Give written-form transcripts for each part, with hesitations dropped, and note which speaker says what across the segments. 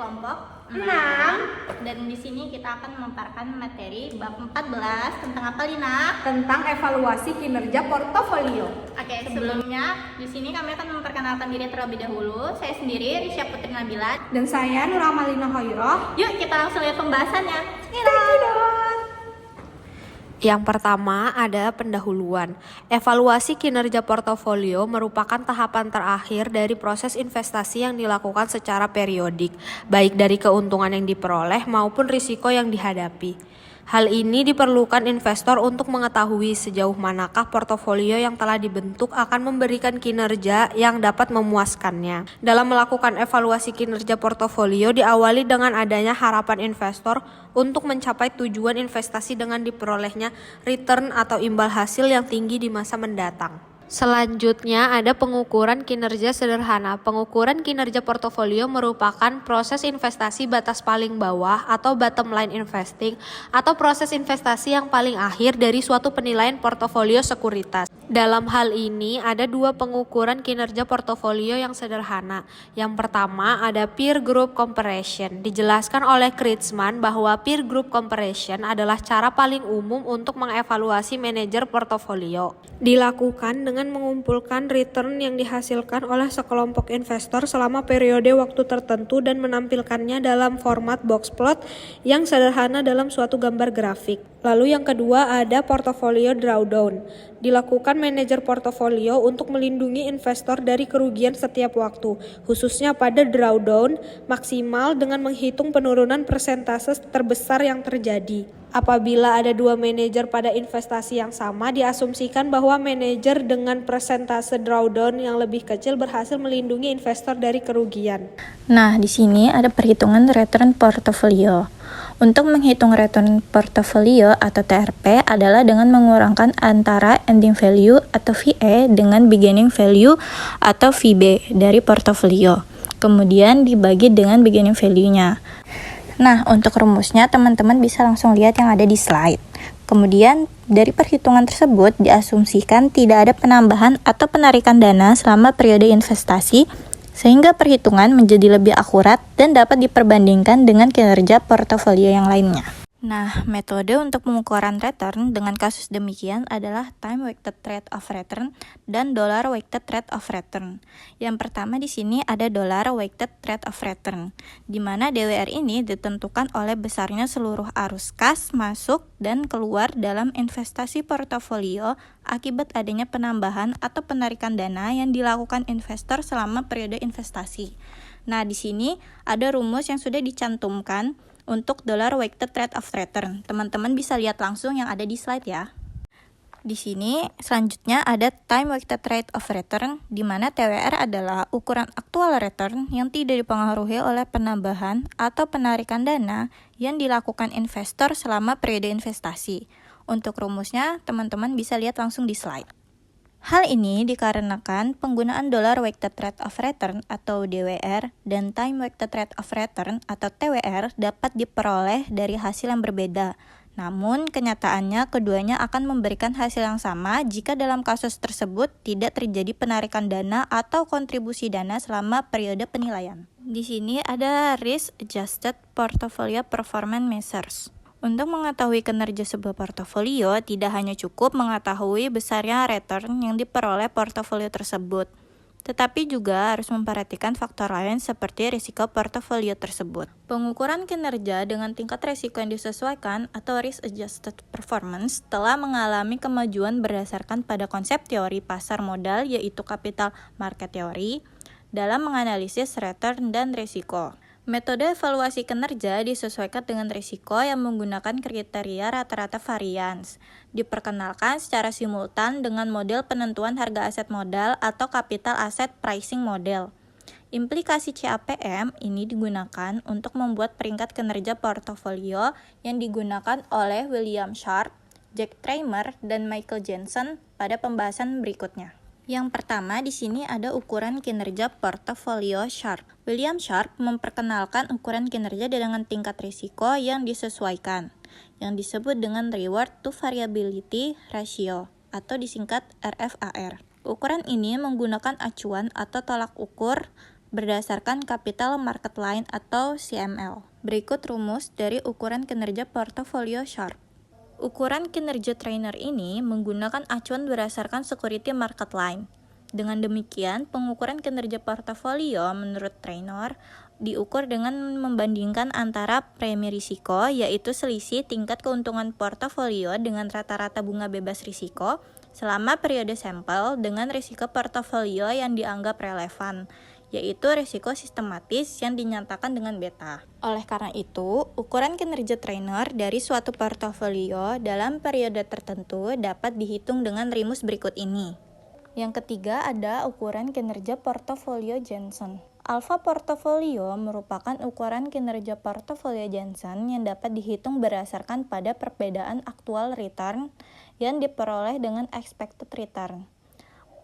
Speaker 1: kelompok
Speaker 2: 6.
Speaker 1: Dan di sini kita akan memaparkan materi bab 14 tentang apa, Lina?
Speaker 2: Tentang evaluasi kinerja portofolio.
Speaker 1: Oke, sebelumnya di sini kami akan memperkenalkan diri terlebih dahulu. Saya sendiri Risya Putri Nabila.
Speaker 2: Dan saya Nur Amalina Hoiroh.
Speaker 1: Yuk kita langsung lihat pembahasannya.
Speaker 3: Yang pertama ada pendahuluan. Evaluasi kinerja portofolio merupakan tahapan terakhir dari proses investasi yang dilakukan secara periodik, baik dari keuntungan yang diperoleh maupun risiko yang dihadapi. Hal ini diperlukan investor untuk mengetahui sejauh manakah portofolio yang telah dibentuk akan memberikan kinerja yang dapat memuaskannya. Dalam melakukan evaluasi kinerja portofolio diawali dengan adanya harapan investor untuk mencapai tujuan investasi dengan diperolehnya return atau imbal hasil yang tinggi di masa mendatang. Selanjutnya ada pengukuran kinerja sederhana. Pengukuran kinerja portofolio merupakan proses investasi batas paling bawah atau bottom line investing atau proses investasi yang paling akhir dari suatu penilaian portofolio sekuritas. Dalam hal ini ada dua pengukuran kinerja portofolio yang sederhana. Yang pertama ada peer group comparison. Dijelaskan oleh Kreutzmann bahwa peer group comparison adalah cara paling umum untuk mengevaluasi manajer portofolio. Dilakukan dengan mengumpulkan return yang dihasilkan oleh sekelompok investor selama periode waktu tertentu dan menampilkannya dalam format box plot yang sederhana dalam suatu gambar grafik. Lalu yang kedua ada portofolio drawdown. Dilakukan manajer portofolio untuk melindungi investor dari kerugian setiap waktu, khususnya pada drawdown maksimal dengan menghitung penurunan persentase terbesar yang terjadi. Apabila ada dua manajer pada investasi yang sama, diasumsikan bahwa manajer dengan persentase drawdown yang lebih kecil berhasil melindungi investor dari kerugian.
Speaker 4: Nah, di sini ada perhitungan return portofolio. Untuk menghitung return portofolio atau TRP adalah dengan mengurangkan antara ending value atau VE dengan beginning value atau VB dari portofolio. Kemudian dibagi dengan beginning value-nya. Nah, untuk rumusnya teman-teman bisa langsung lihat yang ada di slide. Kemudian dari perhitungan tersebut diasumsikan tidak ada penambahan atau penarikan dana selama periode investasi, sehingga perhitungan menjadi lebih akurat dan dapat diperbandingkan dengan kinerja portofolio yang lainnya. Nah, metode untuk pengukuran return dengan kasus demikian adalah time weighted rate of return dan dollar weighted rate of return. Yang pertama di sini ada dollar weighted rate of return, di mana DWR ini ditentukan oleh besarnya seluruh arus kas masuk dan keluar dalam investasi portofolio akibat adanya penambahan atau penarikan dana yang dilakukan investor selama periode investasi. Nah, di sini ada rumus yang sudah dicantumkan untuk dollar weighted rate of return. Teman-teman bisa lihat langsung yang ada di slide ya. Di sini selanjutnya ada time weighted rate of return, di mana TWR adalah ukuran aktual return yang tidak dipengaruhi oleh penambahan atau penarikan dana yang dilakukan investor selama periode investasi. Untuk rumusnya, teman-teman bisa lihat langsung di slide. Hal ini dikarenakan penggunaan dollar weighted rate of return atau DWR dan time weighted rate of return atau TWR dapat diperoleh dari hasil yang berbeda. Namun, kenyataannya keduanya akan memberikan hasil yang sama jika dalam kasus tersebut tidak terjadi penarikan dana atau kontribusi dana selama periode penilaian. Di sini ada risk adjusted portfolio performance measures. Untuk mengetahui kinerja sebuah portofolio, tidak hanya cukup mengetahui besarnya return yang diperoleh portofolio tersebut, tetapi juga harus memperhatikan faktor lain seperti risiko portofolio tersebut. Pengukuran kinerja dengan tingkat risiko yang disesuaikan atau risk adjusted performance telah mengalami kemajuan berdasarkan pada konsep teori pasar modal yaitu capital market theory dalam menganalisis return dan risiko. Metode evaluasi kinerja disesuaikan dengan risiko yang menggunakan kriteria rata-rata varians. Diperkenalkan secara simultan dengan model penentuan harga aset modal atau capital asset pricing model. Implikasi CAPM ini digunakan untuk membuat peringkat kinerja portofolio yang digunakan oleh William Sharpe, Jack Tramer, dan Michael Jensen pada pembahasan berikutnya. Yang pertama di sini ada ukuran kinerja portofolio Sharpe. William Sharpe memperkenalkan ukuran kinerja dengan tingkat risiko yang disesuaikan, yang disebut dengan reward to variability ratio atau disingkat RFAR. Ukuran ini menggunakan acuan atau tolak ukur berdasarkan Capital Market Line atau CML. Berikut rumus dari ukuran kinerja portofolio Sharpe. Ukuran kinerja trainer ini menggunakan acuan berdasarkan Security Market Line. Dengan demikian, pengukuran kinerja portofolio menurut trainer diukur dengan membandingkan antara premi risiko, yaitu selisih tingkat keuntungan portofolio dengan rata-rata bunga bebas risiko selama periode sampel dengan risiko portofolio yang dianggap relevan, yaitu risiko sistematis yang dinyatakan dengan beta. Oleh karena itu, ukuran kinerja trainer dari suatu portofolio dalam periode tertentu dapat dihitung dengan rumus berikut ini. Yang ketiga ada ukuran kinerja portofolio Jensen. Alpha portofolio merupakan ukuran kinerja portofolio Jensen yang dapat dihitung berdasarkan pada perbedaan aktual return yang diperoleh dengan expected return.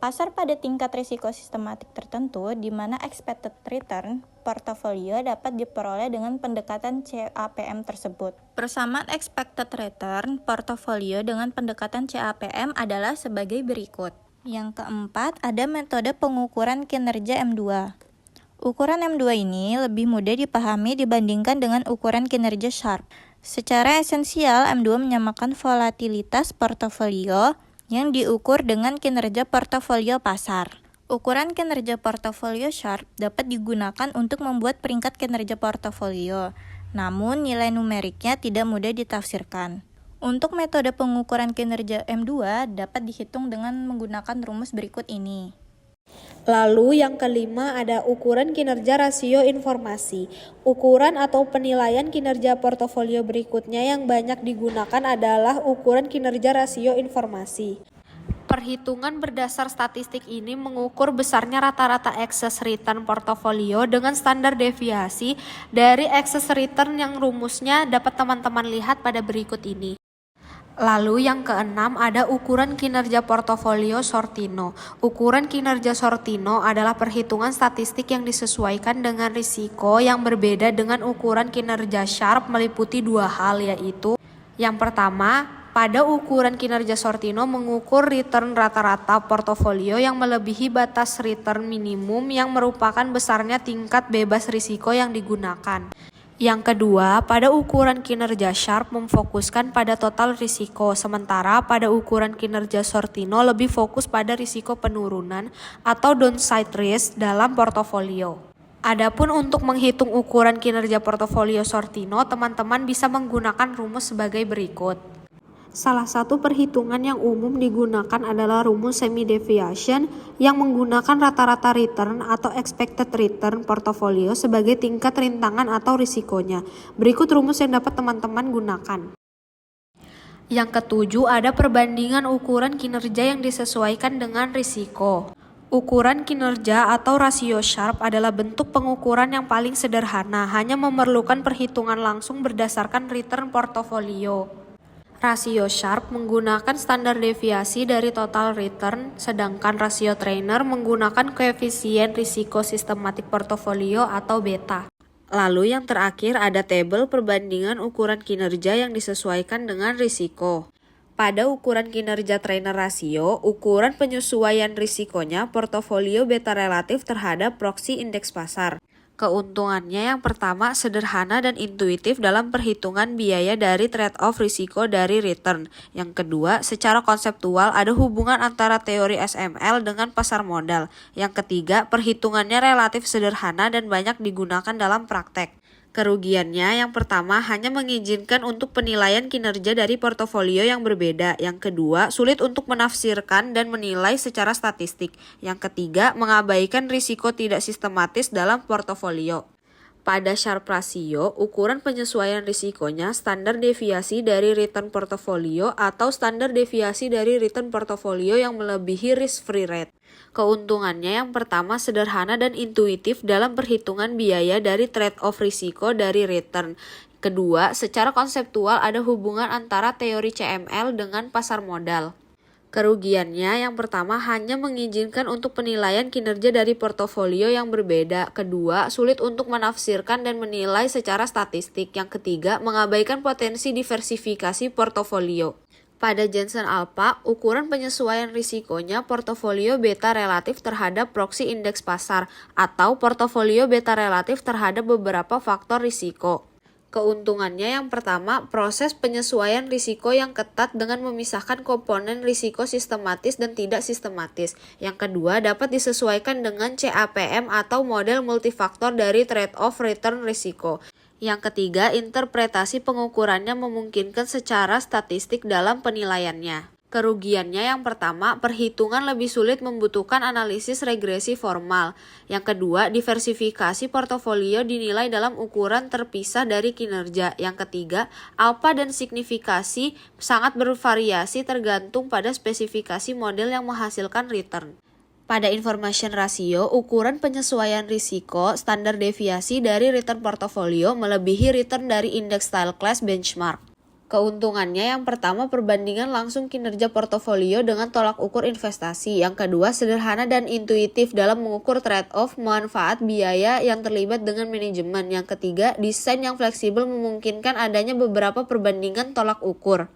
Speaker 4: Pasar pada tingkat risiko sistematik tertentu di mana expected return portofolio dapat diperoleh dengan pendekatan CAPM tersebut. Persamaan expected return portofolio dengan pendekatan CAPM adalah sebagai berikut. Yang keempat, ada metode pengukuran kinerja M2. Ukuran M2 ini lebih mudah dipahami dibandingkan dengan ukuran kinerja Sharpe. Secara esensial, M2 menyamakan volatilitas portofolio yang diukur dengan kinerja portofolio pasar. Ukuran kinerja portofolio Sharpe dapat digunakan untuk membuat peringkat kinerja portofolio, namun nilai numeriknya tidak mudah ditafsirkan. Untuk metode pengukuran kinerja M2 dapat dihitung dengan menggunakan rumus berikut ini.
Speaker 3: Lalu yang kelima ada ukuran kinerja rasio informasi. Ukuran atau penilaian kinerja portofolio berikutnya yang banyak digunakan adalah ukuran kinerja rasio informasi. Perhitungan berdasar statistik ini mengukur besarnya rata-rata excess return portofolio dengan standar deviasi dari excess return yang rumusnya dapat teman-teman lihat pada berikut ini. Lalu yang keenam ada ukuran kinerja portofolio Sortino. Ukuran kinerja Sortino adalah perhitungan statistik yang disesuaikan dengan risiko yang berbeda dengan ukuran kinerja Sharpe meliputi dua hal, yaitu yang pertama, pada ukuran kinerja Sortino mengukur return rata-rata portofolio yang melebihi batas return minimum yang merupakan besarnya tingkat bebas risiko yang digunakan. Yang kedua, pada ukuran kinerja Sharpe memfokuskan pada total risiko, sementara pada ukuran kinerja Sortino lebih fokus pada risiko penurunan atau downside risk dalam portofolio. Adapun untuk menghitung ukuran kinerja portofolio Sortino, teman-teman bisa menggunakan rumus sebagai berikut. Salah satu perhitungan yang umum digunakan adalah rumus semi deviation yang menggunakan rata-rata return atau expected return portofolio sebagai tingkat rintangan atau risikonya. Berikut rumus yang dapat teman-teman gunakan. Yang ketujuh ada perbandingan ukuran kinerja yang disesuaikan dengan risiko. Ukuran kinerja atau rasio Sharpe adalah bentuk pengukuran yang paling sederhana, hanya memerlukan perhitungan langsung berdasarkan return portofolio. Rasio Sharpe menggunakan standar deviasi dari total return, sedangkan rasio trainer menggunakan koefisien risiko sistematik portofolio atau beta. Lalu yang terakhir ada tabel perbandingan ukuran kinerja yang disesuaikan dengan risiko. Pada ukuran kinerja trainer rasio, ukuran penyesuaian risikonya portofolio beta relatif terhadap proxy indeks pasar. Keuntungannya yang pertama sederhana dan intuitif dalam perhitungan biaya dari trade-off risiko dari return. Yang kedua, secara konseptual ada hubungan antara teori SML dengan pasar modal. Yang ketiga, perhitungannya relatif sederhana dan banyak digunakan dalam praktek. Kerugiannya yang pertama hanya mengizinkan untuk penilaian kinerja dari portofolio yang berbeda. Yang kedua, sulit untuk menafsirkan dan menilai secara statistik. Yang ketiga, mengabaikan risiko tidak sistematis dalam portofolio. Pada Sharpe rasio, ukuran penyesuaian risikonya standar deviasi dari return portofolio atau standar deviasi dari return portofolio yang melebihi risk-free rate. Keuntungannya yang pertama sederhana dan intuitif dalam perhitungan biaya dari trade-off risiko dari return. Kedua, secara konseptual ada hubungan antara teori CML dengan pasar modal. Kerugiannya yang pertama hanya mengizinkan untuk penilaian kinerja dari portofolio yang berbeda. Kedua, sulit untuk menafsirkan dan menilai secara statistik. Yang ketiga, mengabaikan potensi diversifikasi portofolio. Pada Jensen Alpha, ukuran penyesuaian risikonya portofolio beta relatif terhadap proxy indeks pasar atau portofolio beta relatif terhadap beberapa faktor risiko. Keuntungannya yang pertama, proses penyesuaian risiko yang ketat dengan memisahkan komponen risiko sistematis dan tidak sistematis. Yang kedua, dapat disesuaikan dengan CAPM atau model multifaktor dari trade-off return risiko. Yang ketiga, interpretasi pengukurannya memungkinkan secara statistik dalam penilaiannya. Kerugiannya yang pertama, perhitungan lebih sulit membutuhkan analisis regresi formal. Yang kedua, diversifikasi portofolio dinilai dalam ukuran terpisah dari kinerja. Yang ketiga, alfa dan signifikasi sangat bervariasi tergantung pada spesifikasi model yang menghasilkan return. Pada information ratio, ukuran penyesuaian risiko standar deviasi dari return portofolio melebihi return dari indeks style class benchmark. Keuntungannya yang pertama, perbandingan langsung kinerja portofolio dengan tolak ukur investasi. Yang kedua, sederhana dan intuitif dalam mengukur trade-off manfaat biaya yang terlibat dengan manajemen. Yang ketiga, desain yang fleksibel memungkinkan adanya beberapa perbandingan tolak ukur.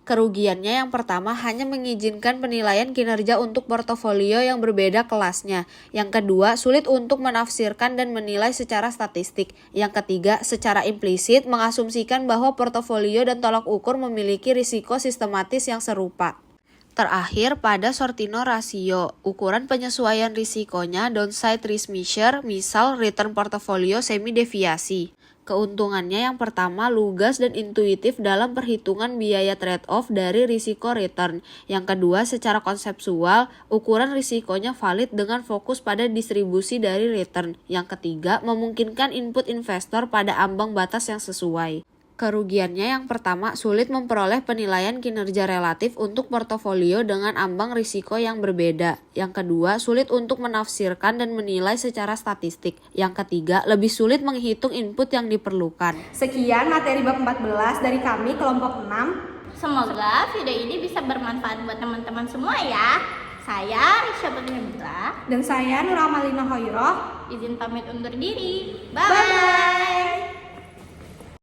Speaker 3: Kerugiannya yang pertama, hanya mengizinkan penilaian kinerja untuk portofolio yang berbeda kelasnya. Yang kedua, sulit untuk menafsirkan dan menilai secara statistik. Yang ketiga, secara implisit mengasumsikan bahwa portofolio dan tolak ukur memiliki risiko sistematis yang serupa. Terakhir, pada Sortino rasio, ukuran penyesuaian risikonya downside risk measure, misal return portofolio semi deviasi. Keuntungannya yang pertama, lugas dan intuitif dalam perhitungan biaya trade-off dari risiko return. Yang kedua, secara konseptual, ukuran risikonya valid dengan fokus pada distribusi dari return. Yang ketiga, memungkinkan input investor pada ambang batas yang sesuai. Kerugiannya yang pertama, sulit memperoleh penilaian kinerja relatif untuk portofolio dengan ambang risiko yang berbeda. Yang kedua, sulit untuk menafsirkan dan menilai secara statistik. Yang ketiga, lebih sulit menghitung input yang diperlukan.
Speaker 2: Sekian materi bab 14 dari kami kelompok 6.
Speaker 1: Semoga video ini bisa bermanfaat buat teman-teman semua ya. Saya Risha Putri Nabila.
Speaker 2: Dan saya Nur Amalina Khairah.
Speaker 1: Izin pamit undur diri.
Speaker 2: Bye-bye.